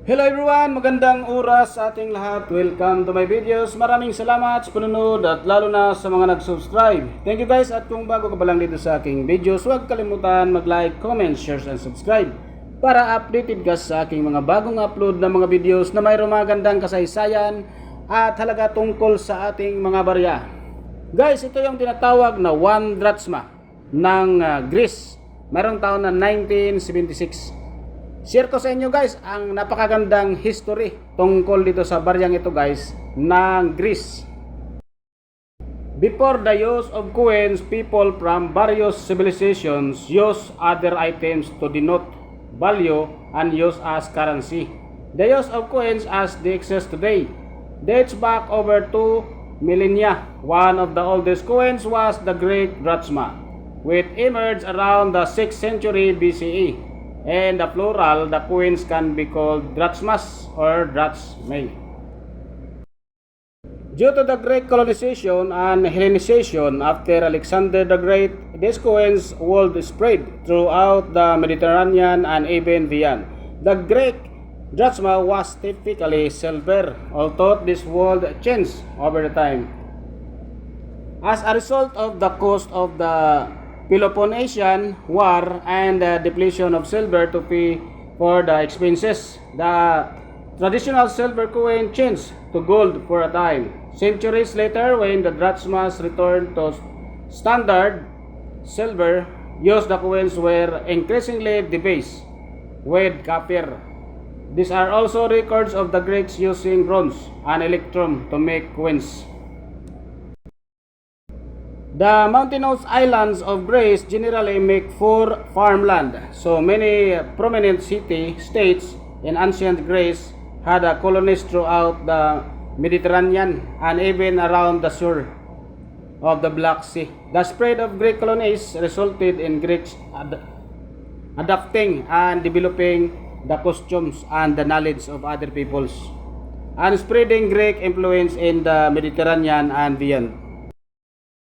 Hello everyone! Magandang oras sa ating lahat. Welcome to my videos. Maraming salamat sa panunod at lalo na sa mga nag-subscribe. Thank you guys, at kung bago ka pa lang dito sa aking videos, huwag kalimutan mag-like, comment, share, and subscribe para updated ka sa aking mga bagong upload na mga videos na mayroong magandang kasaysayan at halaga tungkol sa ating mga barya. Guys, ito yung tinatawag na 1 Drachma ng Greece. Mayroong taon na 1976. Share ko sa inyo guys ang napakagandang history tungkol dito sa baryang ito guys ng Greece. Before the use of coins, people from various civilizations use other items to denote value and use as currency. The use of coins as they exist today dates back over 2 millennia. One of the oldest coins was the Great Drachma, which emerged around the 6th century BCE. And the plural, the coins can be called drachmas or drachmae. Due to the Greek colonization and Hellenization after Alexander the Great, these coins would spread throughout the Mediterranean and even beyond. The Greek drachma was typically silver, although this would change over time. As a result of the cost of the Peloponnesian War and the depletion of silver to pay for the expenses, the traditional silver coin changed to gold for a time. Centuries later, when the drachmas returned to standard silver use, the coins were increasingly debased with copper. These are also records of the Greeks using bronze and electrum to make coins. The mountainous islands of Greece generally make for farmland, so many prominent city-states in ancient Greece had colonies throughout the Mediterranean and even around the shore of the Black Sea. The spread of Greek colonies resulted in Greeks adapting and developing the costumes and the knowledge of other peoples, and spreading Greek influence in the Mediterranean and beyond.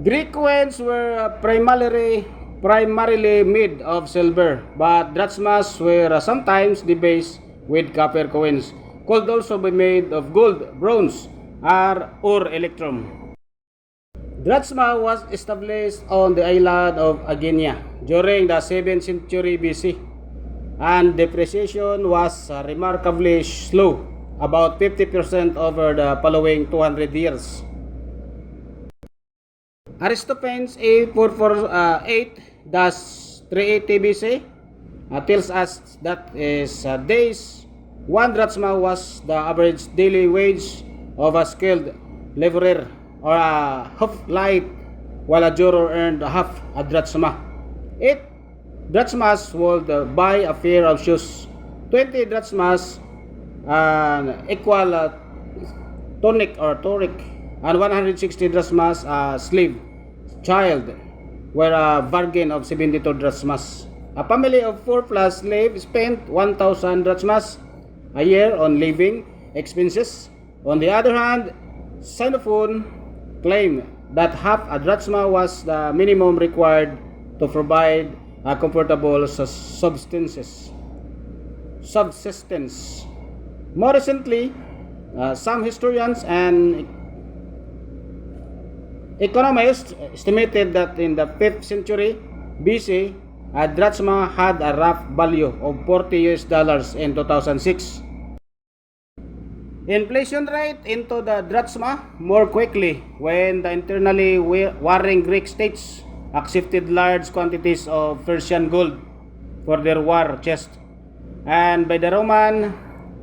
Greek coins were primarily made of silver, but drachmas were sometimes debased with copper coins. Could also be made of gold, bronze, or electrum. Drachma was established on the island of Aegina during the 7th century BC, and depreciation was remarkably slow, about 50% over the following 200 years. Aristophanes A448-380 BC tells us that is days 1 drachma was the average daily wage of a skilled laborer or a hoplite, while a juror earned half a drachma. 8 drachmas would buy a pair of shoes. 20 drachmas equal tonic or toric, and 160 drachmas slave child were a bargain of 72 drachmas. A family of 4 plus slaves spent 1,000 drachmas a year on living expenses. On the other hand, Xenophon claimed that half a drachma was the minimum required to provide a comfortable subsistence. More recently, some historians and economists estimated that in the 5th century BC, a drachma had a rough value of $40 in 2006. Inflation rate into the drachma more quickly when the internally warring Greek states accepted large quantities of Persian gold for their war chest. And by the Roman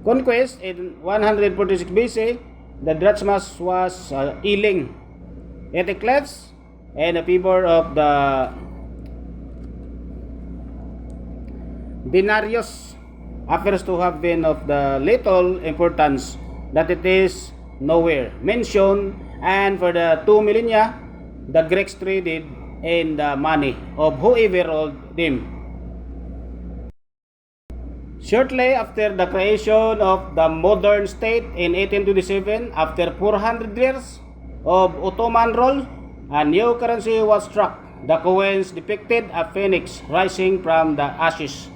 conquest in 146 BC, the drachmas was ailing. It eclipsed and a favor of the denarius appears to have been of the little importance that it is nowhere mentioned, and for the 2 millennia the Greeks traded in the money of whoever owned them. Shortly after the creation of the modern state in 1827, after 400 years of Ottoman rule, a new currency was struck. The coins depicted a phoenix rising from the ashes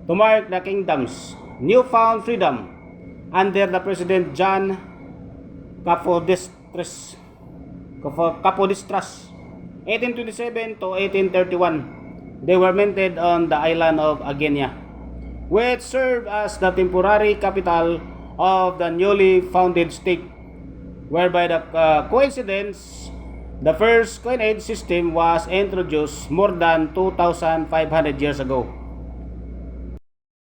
to mark the kingdom's newfound freedom. under the President John Capodistras, 1827 to 1831. They were minted on the island of Agenia, which served as the temporary capital of the newly founded state, whereby the coincidence, the first coinage system was introduced more than 2,500 years ago.